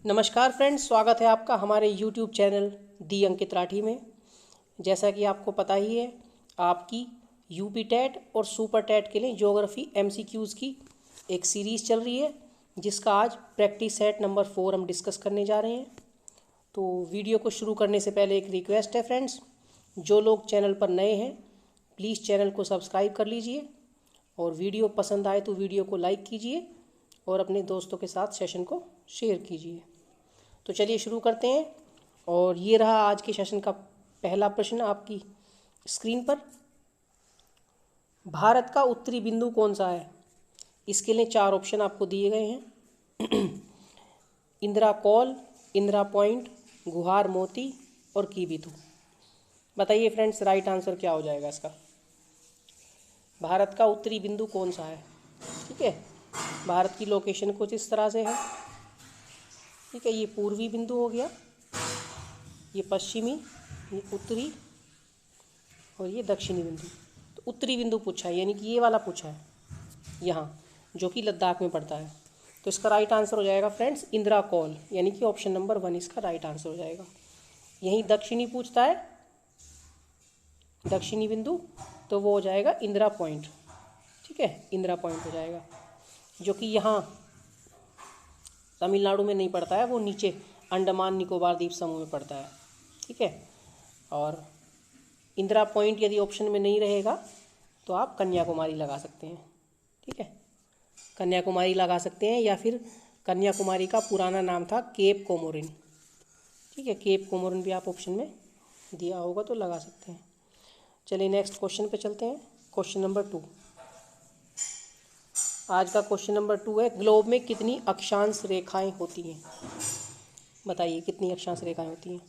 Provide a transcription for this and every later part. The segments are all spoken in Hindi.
नमस्कार फ्रेंड्स, स्वागत है आपका हमारे YouTube चैनल दी अंकित राठी में। जैसा कि आपको पता ही है, आपकी यूपी टेट और सुपर टेट के लिए ज्योग्राफी MCQs की एक सीरीज़ चल रही है, जिसका आज प्रैक्टिस सेट नंबर 4 हम डिस्कस करने जा रहे हैं। तो वीडियो को शुरू करने से पहले एक रिक्वेस्ट है फ्रेंड्स, जो लोग चैनल पर नए हैं प्लीज़ चैनल को सब्सक्राइब कर लीजिए और वीडियो पसंद आए तो वीडियो को लाइक कीजिए और अपने दोस्तों के साथ सेशन को शेयर कीजिए। तो चलिए शुरू करते हैं। और ये रहा आज के सेशन का पहला प्रश्न आपकी स्क्रीन पर। भारत का उत्तरी बिंदु कौन सा है? इसके लिए 4 ऑप्शन आपको दिए गए हैं। इंदिरा कॉल, इंदिरा पॉइंट, गुहार मोती और कीबितु। बताइए फ्रेंड्स, राइट आंसर क्या हो जाएगा इसका? भारत का उत्तरी बिंदु कौन सा है? ठीक है, भारत की लोकेशन कुछ इस तरह से है। ठीक है, ये पूर्वी बिंदु हो गया, ये पश्चिमी, ये उत्तरी और ये दक्षिणी बिंदु। तो उत्तरी बिंदु पूछा है, यानी कि ये वाला पूछा है यहाँ, जो कि लद्दाख में पड़ता है। तो इसका राइट आंसर हो जाएगा फ्रेंड्स इंदिरा कॉल, यानी कि ऑप्शन नंबर 1 इसका राइट आंसर हो जाएगा। यहीं दक्षिणी पूछता है, दक्षिणी बिंदु, तो वो हो जाएगा इंदिरा पॉइंट। ठीक है, इंदिरा पॉइंट हो जाएगा, जो कि यहाँ तमिलनाडु में नहीं पड़ता है, वो नीचे अंडमान निकोबार द्वीप समूह में पड़ता है। ठीक है, और इंदिरा पॉइंट यदि ऑप्शन में नहीं रहेगा तो आप कन्याकुमारी लगा सकते हैं। ठीक है, कन्याकुमारी लगा सकते हैं, या फिर कन्याकुमारी का पुराना नाम था केप कोमोरिन। ठीक है, केप कोमोरिन भी आप ऑप्शन में दिया होगा तो लगा सकते हैं। चलिए नेक्स्ट क्वेश्चन पे चलते हैं। क्वेश्चन नंबर 2, आज का क्वेश्चन नंबर 2 है, ग्लोब में कितनी अक्षांश रेखाएं होती हैं? बताइए कितनी अक्षांश रेखाएं होती हैं?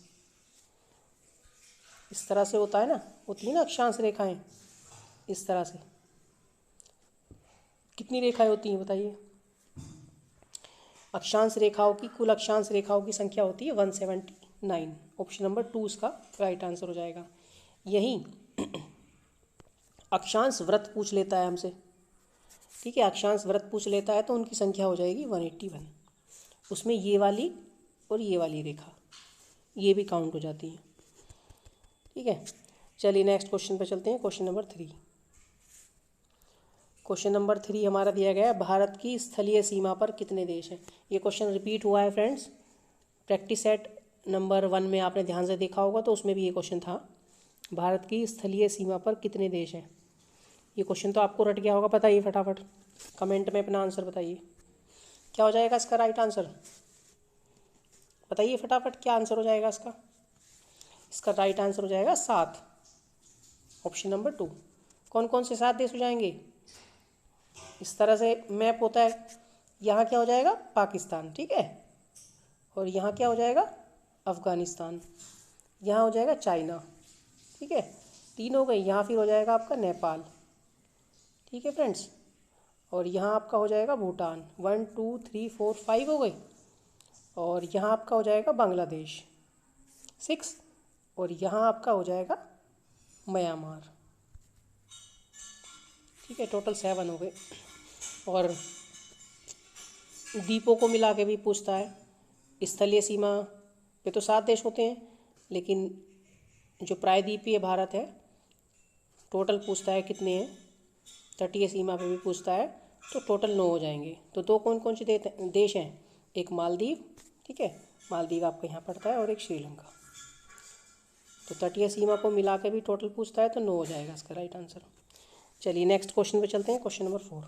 इस तरह से होता है ना, होती है ना अक्षांश रेखाएं, इस तरह से। कितनी रेखाएं होती हैं बताइए? अक्षांश रेखाओं की कुल अक्षांश रेखाओं की संख्या होती है 179। ऑप्शन नंबर 2 इसका राइट आंसर हो जाएगा। यहीं अक्षांश वृत्त पूछ लेता है हमसे। ठीक है, अक्षांश वृत्त पूछ लेता है तो उनकी संख्या हो जाएगी 181। उसमें ये वाली और ये वाली रेखा, ये भी काउंट हो जाती है। ठीक है, चलिए नेक्स्ट क्वेश्चन पे चलते हैं। Question number 3। क्वेश्चन नंबर 3 हमारा दिया गया है, भारत की स्थलीय सीमा पर कितने देश हैं? ये क्वेश्चन रिपीट हुआ है फ्रेंड्स, प्रैक्टिस सेट नंबर 1 में आपने ध्यान से देखा होगा तो उसमें भी ये क्वेश्चन था, भारत की स्थलीय सीमा पर कितने देश हैं। ये क्वेश्चन तो आपको रट गया होगा, बताइए फटाफट कमेंट में अपना आंसर बताइए, क्या हो जाएगा इसका राइट आंसर? बताइए फटाफट क्या आंसर हो जाएगा इसका? इसका राइट आंसर हो जाएगा 7, ऑप्शन नंबर 2। कौन कौन से 7 देश हो जाएंगे? इस तरह से मैप होता है, यहाँ क्या हो जाएगा? पाकिस्तान। ठीक है, और यहाँ क्या हो जाएगा? अफ़गानिस्तान। यहाँ हो जाएगा चाइना। ठीक है, 3 हो गई। यहाँ फिर हो जाएगा आपका नेपाल। ठीक है फ्रेंड्स, और यहाँ आपका हो जाएगा भूटान। 1 2 3 4 5 हो गई। और यहाँ आपका हो जाएगा बांग्लादेश 6, और यहाँ आपका हो जाएगा म्यांमार। ठीक है, टोटल 7 हो गए। और द्वीपों को मिला के भी पूछता है। स्थलीय सीमा पे तो 7 देश होते हैं, लेकिन जो प्रायद्वीपीय भारत है टोटल पूछता है कितने हैं। तटीय सीमा पे भी पूछता है तो टोटल 9 हो जाएंगे। तो 2 कौन कौन से देश हैं? एक मालदीव, ठीक है, मालदीव आपका यहाँ पड़ता है, और एक श्रीलंका। तो तटीय सीमा को मिला के भी टोटल पूछता है तो 9 हो जाएगा इसका राइट आंसर। चलिए नेक्स्ट क्वेश्चन पे चलते हैं। Question number 4।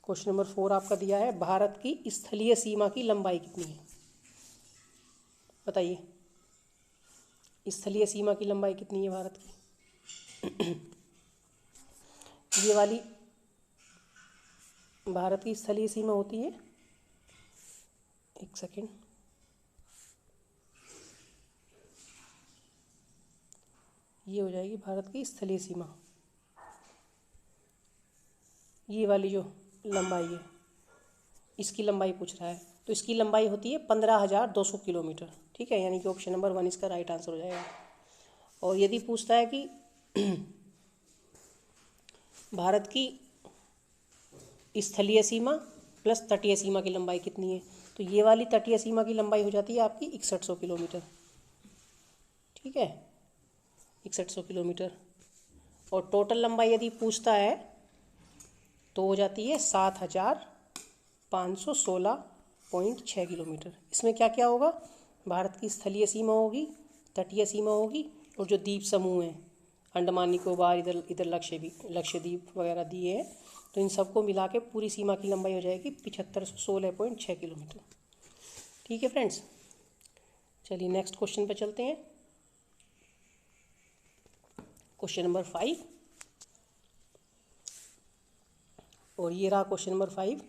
क्वेश्चन नंबर 4 आपका दिया है, भारत की स्थलीय सीमा की लंबाई कितनी है? बताइए स्थलीय सीमा की लंबाई कितनी है भारत की? ये वाली भारत की स्थलीय सीमा होती है, एक सेकेंड, ये हो जाएगी भारत की स्थलीय सीमा। ये वाली जो लंबाई है, इसकी लंबाई पूछ रहा है, तो इसकी लंबाई होती है 15,200 किलोमीटर। ठीक है, यानी कि ऑप्शन नंबर 1 इसका राइट आंसर हो जाएगा। और यदि पूछता है कि भारत की स्थलीय सीमा प्लस तटीय सीमा की लंबाई कितनी है, तो ये वाली तटीय सीमा की लंबाई हो जाती है आपकी 6100 किलोमीटर। ठीक है, 6100 किलोमीटर। और टोटल लंबाई यदि पूछता है तो हो जाती है 7516.6 किलोमीटर। इसमें क्या क्या होगा, भारत की स्थलीय सीमा होगी, तटीय सीमा होगी, और जो द्वीप समूह हैं अंडमान निकोबार, इधर इधर लक्षद्वीप वगैरह दिए हैं, तो इन सबको मिला के पूरी सीमा की लंबाई हो जाएगी 7516.6 किलोमीटर। ठीक है फ्रेंड्स, चलिए नेक्स्ट क्वेश्चन पे चलते हैं। क्वेश्चन नंबर 5, और ये रहा क्वेश्चन नंबर 5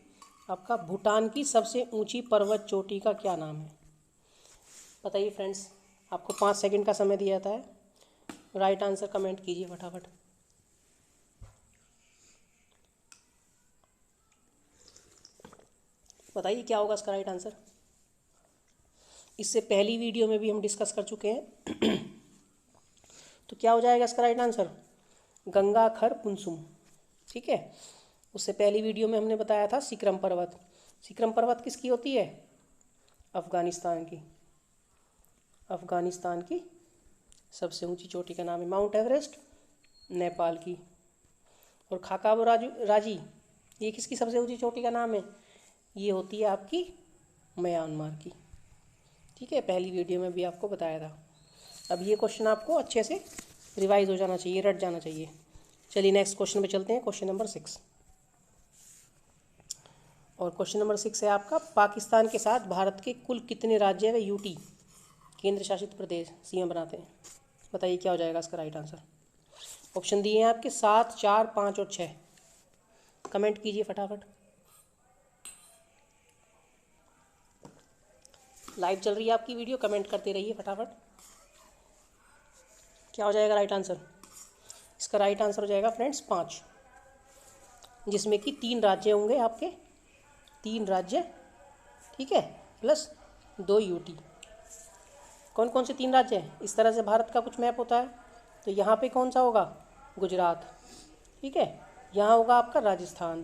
आपका। भूटान की सबसे ऊंची पर्वत चोटी का क्या नाम है? बताइए फ्रेंड्स, आपको 5 सेकंड का समय दिया जाता है, राइट आंसर कमेंट कीजिए फटाफट। बताइए क्या होगा इसका राइट आंसर। इससे पहली वीडियो में भी हम डिस्कस कर चुके हैं। तो क्या हो जाएगा इसका राइट आंसर, गंगाखर पुनसुम। ठीक है, उससे पहली वीडियो में हमने बताया था सिक्रम पर्वत। सिक्रम पर्वत किसकी होती है? अफगानिस्तान की। अफगानिस्तान की सबसे ऊंची चोटी का नाम है। माउंट एवरेस्ट नेपाल की। और खाकाबो राजी ये किसकी सबसे ऊंची चोटी का नाम है? ये होती है आपकी म्यांमार की। ठीक है, पहली वीडियो में भी आपको बताया था। अब ये क्वेश्चन आपको अच्छे से रिवाइज हो जाना चाहिए, रट जाना चाहिए। चलिए नेक्स्ट क्वेश्चन पे चलते हैं, क्वेश्चन नंबर 6। और क्वेश्चन नंबर 6 है आपका, पाकिस्तान के साथ भारत के कुल कितने राज्य व यूटी केंद्र शासित प्रदेश सीमा बनाते हैं? बताइए क्या हो जाएगा इसका राइट आंसर। ऑप्शन दिए हैं आपके 7, 4, 5 और 6। कमेंट कीजिए फटाफट। लाइव चल रही है आपकी वीडियो, कमेंट करते रहिए फटाफट। क्या हो जाएगा राइट आंसर? इसका राइट आंसर हो जाएगा फ्रेंड्स 5, जिसमें कि 3 राज्य होंगे आपके, 3 राज्य। ठीक है, प्लस 2 यूटी। कौन कौन से 3 राज्य हैं? इस तरह से भारत का कुछ मैप होता है, तो यहाँ पे कौन सा होगा? गुजरात। ठीक है, यहाँ होगा आपका राजस्थान,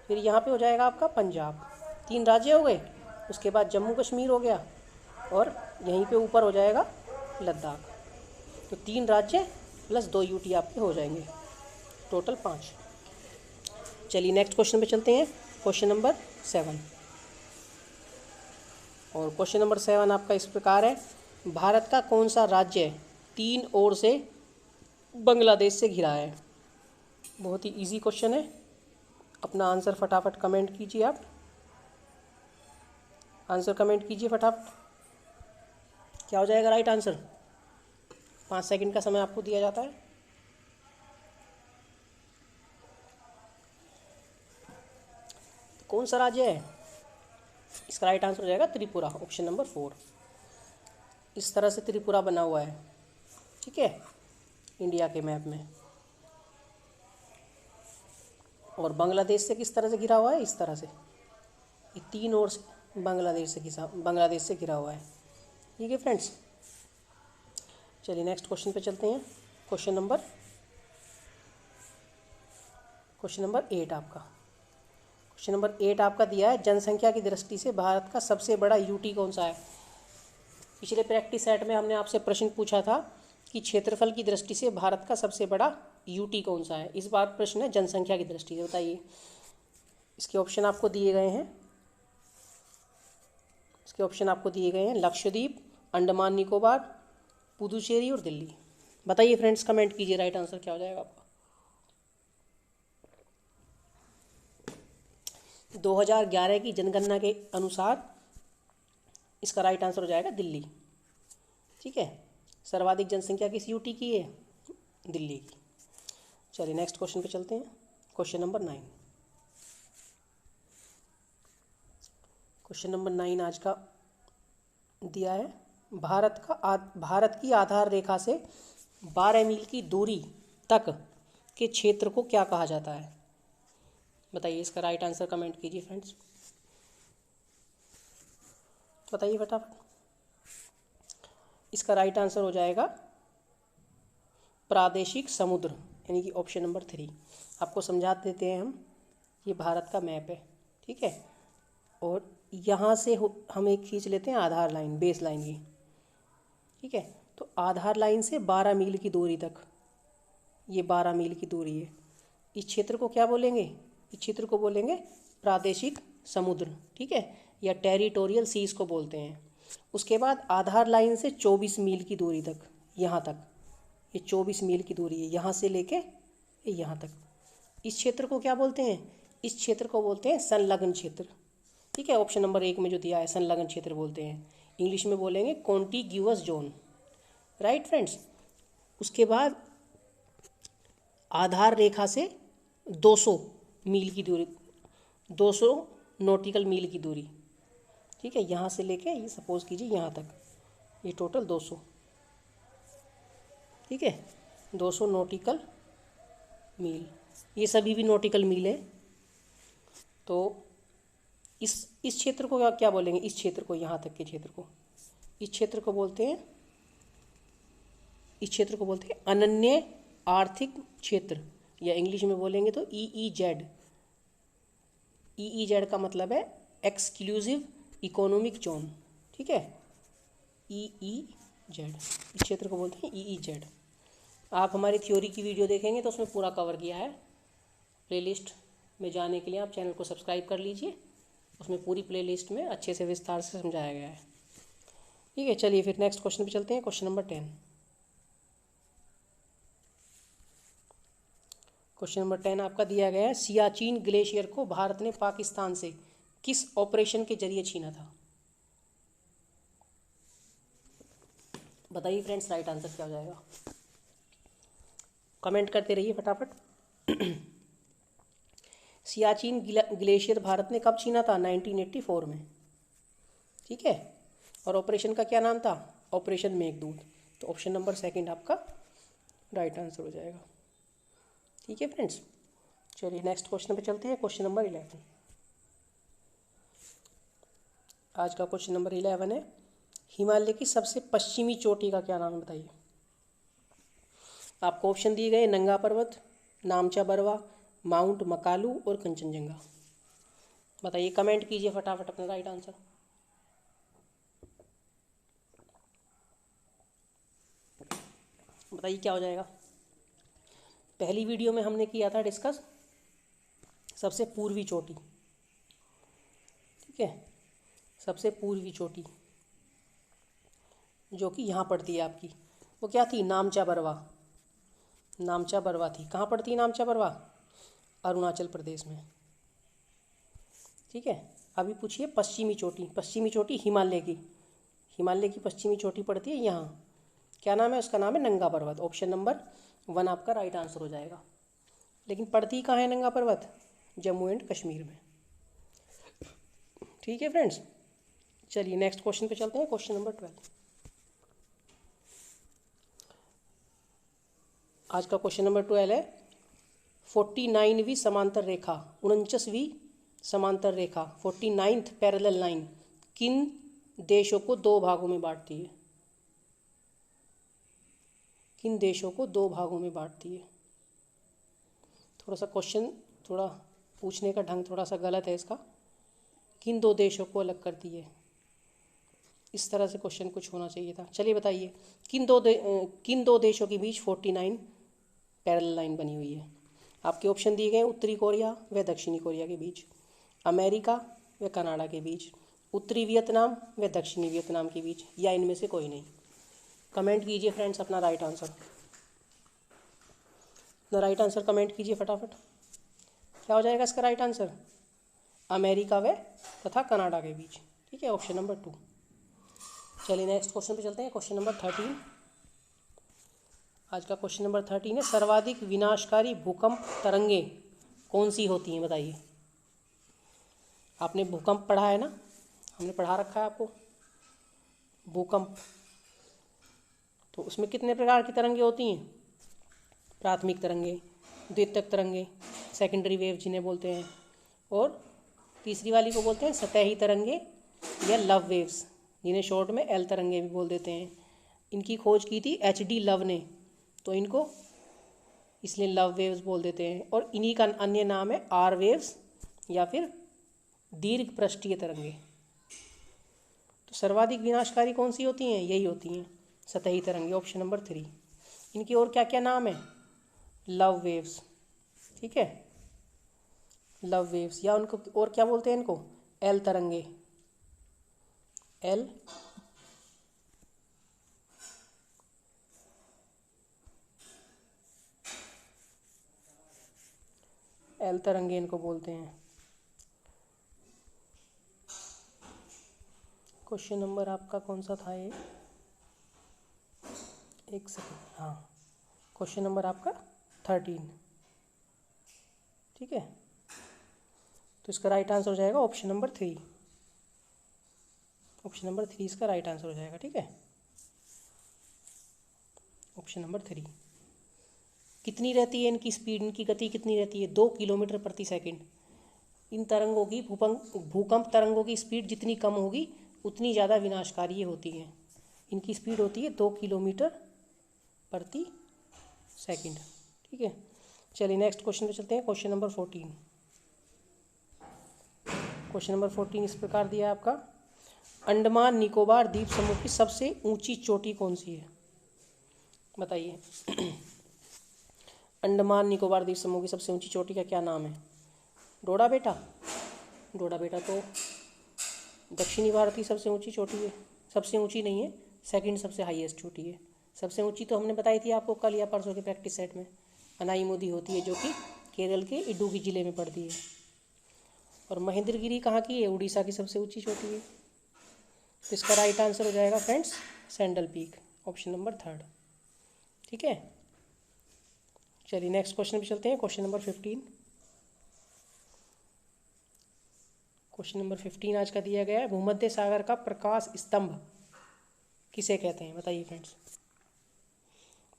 फिर यहाँ पे हो जाएगा आपका पंजाब। 3 राज्य हो गए, उसके बाद जम्मू कश्मीर हो गया, और यहीं पे ऊपर हो जाएगा लद्दाख। तो 3 राज्य प्लस 2 यूटी आपके हो जाएंगे, टोटल 5। चलिए नेक्स्ट क्वेश्चन पे चलते हैं, क्वेश्चन नंबर 7। और क्वेश्चन नंबर 7 आपका इस प्रकार है, भारत का कौन सा राज्य 3 ओर से बांग्लादेश से घिरा है? बहुत ही इजी क्वेश्चन है, अपना आंसर फटाफट कमेंट कीजिए। आप आंसर कमेंट कीजिए फटाफट। क्या हो जाएगा राइट आंसर? 5 सेकंड का समय आपको दिया जाता है। कौन सा राज्य है? इसका राइट आंसर हो जाएगा त्रिपुरा, ऑप्शन नंबर 4। इस तरह से त्रिपुरा बना हुआ है, ठीक है, इंडिया के मैप में। और बांग्लादेश से किस तरह से घिरा हुआ है? इस तरह से, ये 3 ओर से बांग्लादेश से घिरा हुआ है। ठीक है फ्रेंड्स, चलिए नेक्स्ट क्वेश्चन पे चलते हैं। क्वेश्चन नंबर 8 आपका। क्वेश्चन नंबर 8 आपका दिया है, जनसंख्या की दृष्टि से भारत का सबसे बड़ा यूटी कौन सा है? पिछले प्रैक्टिस सेट में हमने आपसे प्रश्न पूछा था कि क्षेत्रफल की दृष्टि से भारत का सबसे बड़ा यूटी कौन सा है। इस बार प्रश्न है जनसंख्या की दृष्टि से, बताइए। इसके ऑप्शन आपको दिए गए हैं, लक्षद्वीप, अंडमान निकोबार, पुदुचेरी और दिल्ली। बताइए फ्रेंड्स, कमेंट कीजिए राइट आंसर क्या हो जाएगा आपका। 2011 की जनगणना के अनुसार इसका राइट आंसर हो जाएगा दिल्ली। ठीक है, सर्वाधिक जनसंख्या किस यूटी की है? दिल्ली की। चलिए नेक्स्ट क्वेश्चन पे चलते हैं, क्वेश्चन नंबर 9। क्वेश्चन नंबर 9 आज का दिया है, भारत की आधार रेखा से 12 मील की दूरी तक के क्षेत्र को क्या कहा जाता है? बताइए, इसका राइट आंसर कमेंट कीजिए फ्रेंड्स, बताइए फटाफट। इसका राइट आंसर हो जाएगा प्रादेशिक समुद्र, यानी कि ऑप्शन नंबर 3। आपको समझा देते हैं हम, ये भारत का मैप है, ठीक है। और यहाँ से हम एक खींच लेते हैं आधार लाइन, बेस लाइन की, ठीक है। तो आधार लाइन से 12 मील की दूरी तक, ये 12 मील की दूरी है। इस क्षेत्र को क्या बोलेंगे? इस क्षेत्र को बोलेंगे प्रादेशिक समुद्र, ठीक है, या टेरिटोरियल सीज को बोलते हैं। उसके बाद आधार लाइन से 24 मील की दूरी तक, यहाँ तक, ये 24 मील की दूरी है, यहाँ से लेके यहाँ तक। इस क्षेत्र को क्या बोलते हैं? इस क्षेत्र को बोलते हैं संलग्न क्षेत्र, ठीक है। ऑप्शन नंबर 1 में जो दिया है संलग्न क्षेत्र बोलते हैं, इंग्लिश में बोलेंगे कॉन्टिग्यूअस जोन, राइट फ्रेंड्स। उसके बाद आधार रेखा से 200 मील की दूरी, 200 नॉटिकल मील की दूरी, ठीक है, यहाँ से लेके ये सपोज कीजिए यहाँ तक, ये टोटल 200, ठीक है, 200 नॉटिकल मील, ये सभी भी नॉटिकल मील है। तो इस क्षेत्र को क्या बोलेंगे? इस क्षेत्र को, यहाँ तक के क्षेत्र को, इस क्षेत्र को बोलते हैं, इस क्षेत्र को बोलते हैं अनन्य आर्थिक क्षेत्र, या इंग्लिश में बोलेंगे तो EEZ। EEZ का मतलब है एक्सक्लूसिव इकोनॉमिक जोन, ठीक है, EEZ, इस क्षेत्र को बोलते हैं EEZ। आप हमारी थ्योरी की वीडियो देखेंगे तो उसमें पूरा कवर किया है। प्लेलिस्ट में जाने के लिए आप चैनल को सब्सक्राइब कर लीजिए, उसमें पूरी प्लेलिस्ट में अच्छे से विस्तार से समझाया गया है, ठीक है। चलिए फिर नेक्स्ट क्वेश्चन पे चलते हैं, क्वेश्चन नंबर 10। क्वेश्चन नंबर 10 आपका दिया गया है, सियाचिन ग्लेशियर को भारत ने पाकिस्तान से किस ऑपरेशन के जरिए छीना था? बताइए फ्रेंड्स, राइट आंसर क्या हो जाएगा? कमेंट करते रहिए फटाफट। सियाचिन ग्लेशियर भारत ने कब छीना था? 1984 में, ठीक है। और ऑपरेशन का क्या नाम था? ऑपरेशन मेघदूत। तो ऑप्शन नंबर 2 आपका राइट आंसर हो जाएगा, ठीक है फ्रेंड्स। चलिए नेक्स्ट क्वेश्चन पे चलते हैं, क्वेश्चन नंबर 11। आज का क्वेश्चन नंबर 11 है, हिमालय की सबसे पश्चिमी चोटी का क्या नाम है? बताइए। आपको ऑप्शन दिए गए, नंगा पर्वत, नामचा बरवा, माउंट मकालू और कंचनजंगा। बताइए, कमेंट कीजिए फटाफट अपना राइट आंसर। बताइए क्या हो जाएगा? पहली वीडियो में हमने किया था डिस्कस सबसे पूर्वी चोटी, ठीक है, सबसे पूर्वी चोटी जो कि यहाँ पड़ती है आपकी, वो क्या थी? नामचा बरवा। नामचा बरवा थी। कहाँ पड़ती है नामचा बरवा? अरुणाचल प्रदेश में, ठीक है। अभी पूछिए पश्चिमी चोटी। पश्चिमी चोटी हिमालय की, हिमालय की पश्चिमी चोटी पड़ती है यहाँ, क्या नाम है उसका? नाम है नंगा पर्वत। ऑप्शन नंबर 1 आपका राइट आंसर हो जाएगा। लेकिन पड़ती कहाँ है नंगा पर्वत? जम्मू एंड कश्मीर में, ठीक है फ्रेंड्स। चलिए नेक्स्ट क्वेश्चन पे चलते हैं, क्वेश्चन नंबर 12। आज का क्वेश्चन नंबर 12 है, 49वीं समांतर रेखा, 49वीं समांतर रेखा, 49th पैरेलल लाइन किन देशों को 2 भागों में बांटती है? किन देशों को 2 भागों में बांटती है? थोड़ा सा क्वेश्चन, थोड़ा पूछने का ढंग थोड़ा सा गलत है इसका। किन 2 देशों को अलग करती है? इस तरह से क्वेश्चन कुछ होना चाहिए था। चलिए बताइए, किन दो देशों के बीच 49 पैरेलल लाइन बनी हुई है? आपके ऑप्शन दिए गए, उत्तरी कोरिया व दक्षिणी कोरिया के बीच, अमेरिका व कनाडा के बीच, उत्तरी वियतनाम व दक्षिणी वियतनाम के बीच, या इनमें से कोई नहीं। कमेंट कीजिए फ्रेंड्स अपना राइट आंसर। अपना राइट आंसर कमेंट कीजिए फटाफट। क्या हो जाएगा इसका राइट आंसर? अमेरिका व तथा कनाडा के बीच, ठीक है, ऑप्शन नंबर 2। चलिए नेक्स्ट क्वेश्चन पे चलते हैं, क्वेश्चन नंबर 13। आज का क्वेश्चन नंबर 13 है, सर्वाधिक विनाशकारी भूकंप तरंगें कौन सी होती हैं? बताइए। आपने भूकंप पढ़ा है ना, हमने पढ़ा रखा है आपको भूकंप। तो उसमें कितने प्रकार की तरंगें होती हैं? प्राथमिक तरंगें, द्वितीयक तरंगें, सेकेंडरी वेव जिन्हें बोलते हैं, और तीसरी वाली को बोलते हैं सतही तरंगें या लव वेव्स, जिन्हें शॉर्ट में एल तरंगें भी बोल देते हैं। इनकी खोज की थी HD लव ने, तो इनको इसलिए लव वेव्स बोल देते हैं। और इन्हीं का अन्य नाम है R वेव्स या फिर दीर्घ पृष्ठीय तरंगे। तो सर्वाधिक विनाशकारी कौन सी होती हैं? यही होती हैं सतही तरंगे, ऑप्शन नंबर 3। इनकी और क्या क्या नाम है? लव वेव्स, ठीक है, लव वेव्स, या उनको और क्या बोलते हैं इनको? एल तरंगे, एल तरंगे इनको बोलते हैं। क्वेश्चन नंबर आपका कौन सा था ये? एक सेकंड, हाँ, क्वेश्चन नंबर आपका 13, ठीक है। तो इसका राइट आंसर हो जाएगा ऑप्शन नंबर 3। ऑप्शन नंबर 3 इसका राइट आंसर हो जाएगा, ठीक है, ऑप्शन नंबर 3। कितनी रहती है इनकी स्पीड, इनकी गति कितनी रहती है? 2 किलोमीटर प्रति सेकंड। इन तरंगों की भूकंप तरंगों की स्पीड जितनी कम होगी उतनी ज़्यादा विनाशकारी होती हैं। इनकी स्पीड होती है 2 किलोमीटर प्रति सेकंड, ठीक है। चलिए नेक्स्ट क्वेश्चन पे चलते हैं। Question number 14। क्वेश्चन नंबर 14 इस प्रकार दिया है आपका, अंडमान निकोबार द्वीप समूह की सबसे ऊंची चोटी कौन सी है? बताइए। अंडमान निकोबार द्वीप समूह की सबसे ऊंची चोटी का क्या नाम है? डोडा बेटा? डोडा बेटा तो दक्षिणी भारत की सबसे ऊंची चोटी है, सबसे ऊंची नहीं है, सेकंड सबसे हाईएस्ट चोटी है। सबसे ऊंची तो हमने बताई थी आपको कल या परसों के प्रैक्टिस सेट में, अनाईमुदी होती है, जो कि केरल के इडुक्की जिले में पड़ती है। और महेंद्रगिरी कहाँ की है? उड़ीसा की सबसे ऊंची चोटी है। तो इसका राइट आंसर हो जाएगा friends sandal peak, option number 3, ठीक है। चलिए नेक्स्ट क्वेश्चन पे चलते हैं। Question number 15। क्वेश्चन नंबर 15 आज का दिया गया है, भूमध्य सागर का प्रकाश स्तंभ किसे कहते हैं? बताइए फ्रेंड्स,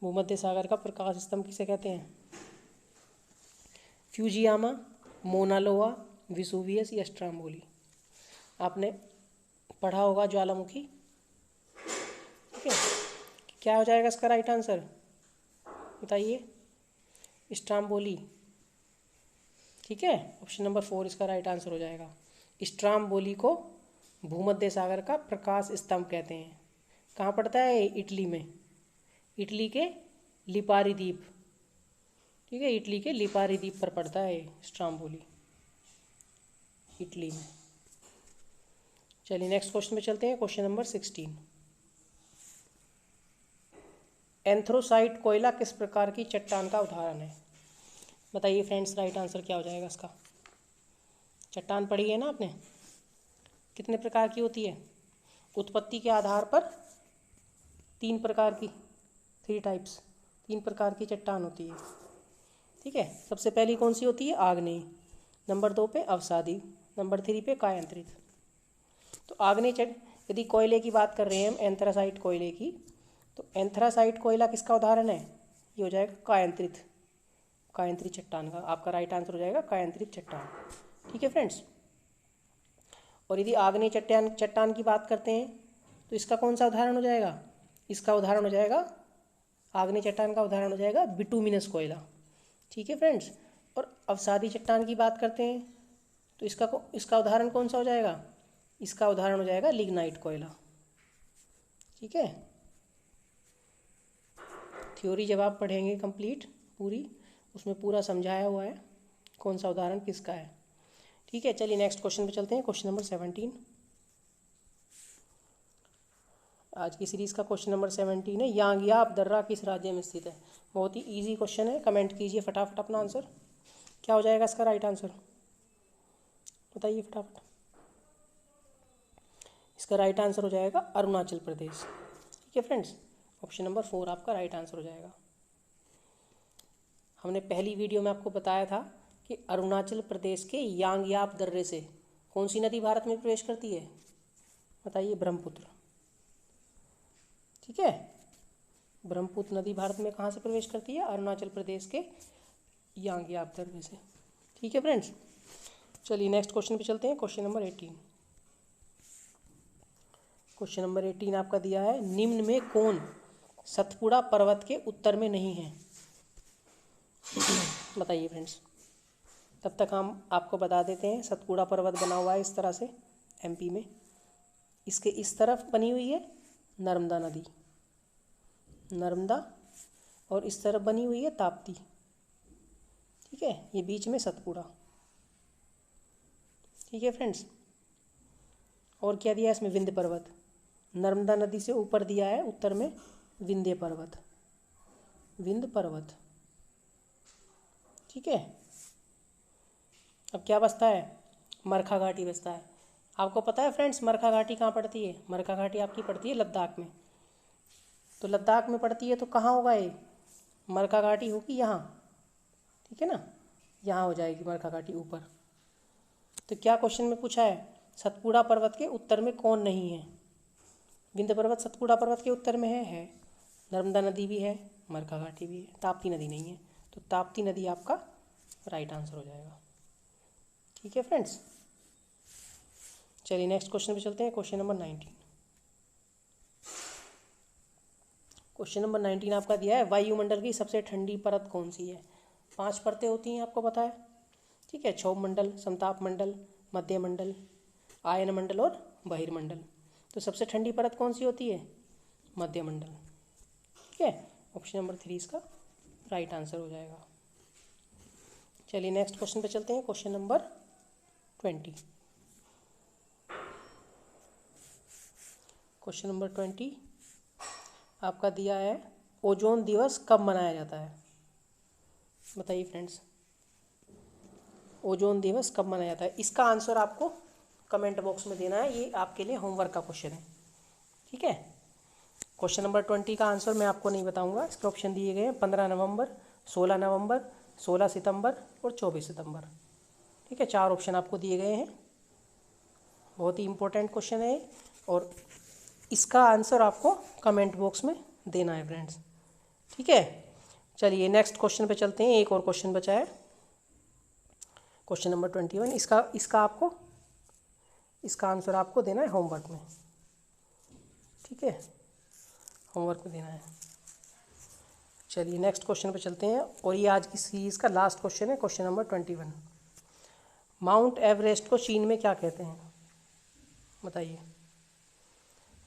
भूमध्य सागर का प्रकाश स्तंभ किसे कहते हैं? फ्यूजियामा, मोना लोआ, विसुवियस या स्ट्राम्बोली? आपने पढ़ा होगा ज्वालामुखी, ठीक है। क्या हो जाएगा इसका राइट आंसर? बताइए। स्ट्राम्बोली, ठीक है, ऑप्शन नंबर 4 इसका राइट आंसर हो जाएगा। स्ट्राम्बोली को भूमध्य सागर का प्रकाश स्तंभ कहते हैं। कहाँ पड़ता है? इटली में, इटली के लिपारी द्वीप, ठीक है, इटली के लिपारी द्वीप पर पड़ता है स्ट्राम्बोली, इटली में। चलिए नेक्स्ट क्वेश्चन पे चलते हैं। Question number 16। एंथ्रोसाइट कोयला किस प्रकार की चट्टान का उदाहरण है? बताइए फ्रेंड्स, राइट आंसर क्या हो जाएगा इसका? चट्टान पढ़ी है ना आपने, कितने प्रकार की होती है? उत्पत्ति के आधार पर 3 प्रकार की, 3 टाइप्स, 3 प्रकार की चट्टान होती है, ठीक है। सबसे पहली कौन सी होती है? आग्नेय, नंबर 2 पे अवसादी, नंबर 3 पे कायांतरित। तो आग्नेय यदि कोयले की बात कर रहे हैं हम, एंथ्रासाइट कोयले की, तो एंथ्रासाइट कोयला किसका उदाहरण है? ये हो जाएगा कायांतरित, कायांतरित चट्टान का। आपका राइट आंसर हो जाएगा कायांतरित चट्टान, ठीक है फ्रेंड्स। और यदि आग्नेय चट्टान की बात करते हैं तो इसका कौन सा उदाहरण हो जाएगा? इसका उदाहरण हो जाएगा, आग्नेय चट्टान का उदाहरण हो जाएगा बिटुमिनस कोयला, ठीक है फ्रेंड्स। और अवसादी चट्टान की बात करते हैं तो इसका उदाहरण कौन सा हो जाएगा? इसका उदाहरण हो जाएगा लिग्नाइट कोयला, ठीक है। थ्योरी जब आप पढ़ेंगे कंप्लीट पूरी, उसमें पूरा समझाया हुआ है कौन सा उदाहरण किसका है, ठीक है। चलिए नेक्स्ट क्वेश्चन पे चलते हैं। क्वेश्चन नंबर 17 आज की सीरीज़ का क्वेश्चन नंबर 17 है, यांगयाप दर्रा किस राज्य में स्थित है? बहुत ही इजी क्वेश्चन है, कमेंट कीजिए फटाफट अपना आंसर। क्या हो जाएगा इसका राइट आंसर? बताइए फटाफट। इसका राइट आंसर हो जाएगा अरुणाचल प्रदेश, ठीक है फ्रेंड्स, ऑप्शन नंबर 4 आपका राइट आंसर हो जाएगा। हमने पहली वीडियो में आपको बताया था कि अरुणाचल प्रदेश के यांगयाप दर्रे से कौन सी नदी भारत में प्रवेश करती है? बताइए। ब्रह्मपुत्र, ठीक है, ब्रह्मपुत्र नदी भारत में कहाँ से प्रवेश करती है? अरुणाचल प्रदेश के यांगयाप दर्रे से, ठीक है फ्रेंड्स। चलिए नेक्स्ट क्वेश्चन पे चलते हैं। Question number 18। क्वेश्चन नंबर 18 आपका दिया है, निम्न में कौन सतपुड़ा पर्वत के उत्तर में नहीं है? बताइए फ्रेंड्स। तब तक हम आपको बता देते हैं, सतपुड़ा पर्वत बना हुआ है इस तरह से एमपी में। इसके इस तरफ बनी हुई है नर्मदा नदी, नर्मदा, और इस तरफ बनी हुई है ताप्ती। ठीक है, ये बीच में सतपुड़ा। ठीक है फ्रेंड्स, और क्या दिया है इसमें? विंध्य पर्वत, नर्मदा नदी से ऊपर दिया है उत्तर में विंध्य पर्वत, विंध्य पर्वत। ठीक है, अब क्या बचता है? मरखा घाटी बचता है। आपको पता है फ्रेंड्स मरखा घाटी कहाँ पड़ती है? मरखा घाटी आपकी पड़ती है लद्दाख में। तो लद्दाख में पड़ती है तो कहाँ होगा ये? मरखा घाटी होगी यहाँ। ठीक है ना, यहाँ हो जाएगी मरखा घाटी ऊपर। तो क्या क्वेश्चन में पूछा है? सतपुड़ा पर्वत के उत्तर में कौन नहीं है? विंध्य पर्वत सतपुड़ा पर्वत के उत्तर में है। नर्मदा नदी भी है, मरखा घाटी भी है, ताप्ती नदी नहीं है। तो ताप्ती नदी आपका राइट आंसर हो जाएगा। ठीक है फ्रेंड्स, चलिए नेक्स्ट क्वेश्चन पे चलते हैं। Question number 19। क्वेश्चन नंबर 19 आपका दिया है, वायुमंडल की सबसे ठंडी परत कौन सी है? 5 परतें होती हैं, आपको पता है। ठीक है, क्षोभ मंडल, समताप मंडल, मध्य मंडल, आयन मंडल और बहिर्मंडल। तो सबसे ठंडी परत कौन सी होती है? मध्य मंडल। ठीक है, ऑप्शन नंबर 3 इसका राइट आंसर हो जाएगा। चलिए नेक्स्ट क्वेश्चन पे चलते हैं। Question number 20। क्वेश्चन नंबर 20 आपका दिया है, ओजोन दिवस कब मनाया जाता है? बताइए फ्रेंड्स, ओजोन दिवस कब मनाया जाता है? इसका आंसर आपको कमेंट बॉक्स में देना है, ये आपके लिए होमवर्क का क्वेश्चन है। ठीक है, क्वेश्चन नंबर 20 का आंसर मैं आपको नहीं बताऊंगा। इसके ऑप्शन दिए गए हैं 15 नवंबर, 16 नवंबर, 16 सितंबर और 24 सितंबर। ठीक है, 4 ऑप्शन आपको दिए गए हैं। बहुत ही इंपॉर्टेंट क्वेश्चन है और इसका आंसर आपको कमेंट बॉक्स में देना है फ्रेंड्स। ठीक है, चलिए नेक्स्ट क्वेश्चन पे चलते हैं। एक और क्वेश्चन बचा है, क्वेश्चन नंबर 21। इसका आंसर आपको देना है होमवर्क में। ठीक है, होमवर्क में देना है। चलिए नेक्स्ट क्वेश्चन पे चलते हैं और ये आज की सीरीज़ का लास्ट क्वेश्चन है, क्वेश्चन नंबर 21। माउंट एवरेस्ट को चीन में क्या कहते हैं? बताइए,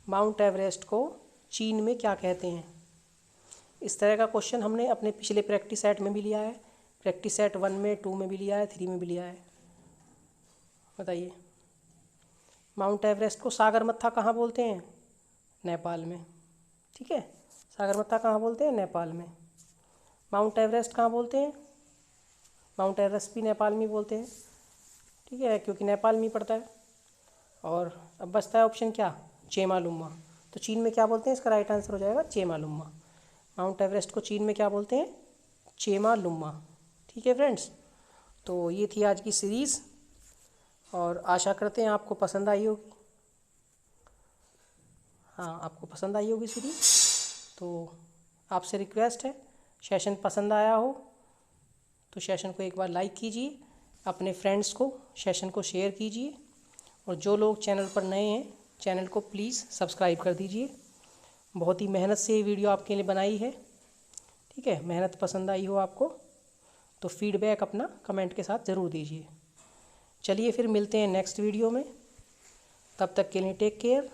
माउंट एवरेस्ट को चीन में क्या कहते हैं? इस तरह का क्वेश्चन हमने अपने पिछले प्रैक्टिस सेट में भी लिया है, प्रैक्टिस सेट 1 में, 2 में भी लिया है, 3 में भी लिया है। बताइए, माउंट एवरेस्ट को सागरमत्था कहाँ बोलते हैं? नेपाल में। ठीक है, सागरमत्था कहाँ बोलते हैं? नेपाल में। माउंट एवरेस्ट कहाँ बोलते हैं? माउंट एवरेस्ट भी नेपाल में बोलते हैं। ठीक है, क्योंकि नेपाल में ही पड़ता है। और अब बचता है ऑप्शन क्या? चेमालुंमा। तो चीन में क्या बोलते हैं? इसका राइट आंसर हो जाएगा चेमालुंमा। माउंट एवरेस्ट को चीन में क्या बोलते हैं? चेमालुंमा। ठीक है फ्रेंड्स, तो ये थी आज की सीरीज़ और आशा करते हैं आपको पसंद आई होगी। हाँ, आपको पसंद आई होगी सीरीज़। तो आपसे रिक्वेस्ट है, सेशन पसंद आया हो तो सेशन को एक बार लाइक कीजिए, अपने फ्रेंड्स को सेशन को शेयर कीजिए और जो लोग चैनल पर नए हैं चैनल को प्लीज़ सब्सक्राइब कर दीजिए। बहुत ही मेहनत से ये वीडियो आपके लिए बनाई है। ठीक है, मेहनत पसंद आई हो आपको तो फीडबैक अपना कमेंट के साथ ज़रूर दीजिए। चलिए फिर मिलते हैं नेक्स्ट वीडियो में, तब तक के लिए टेक केयर।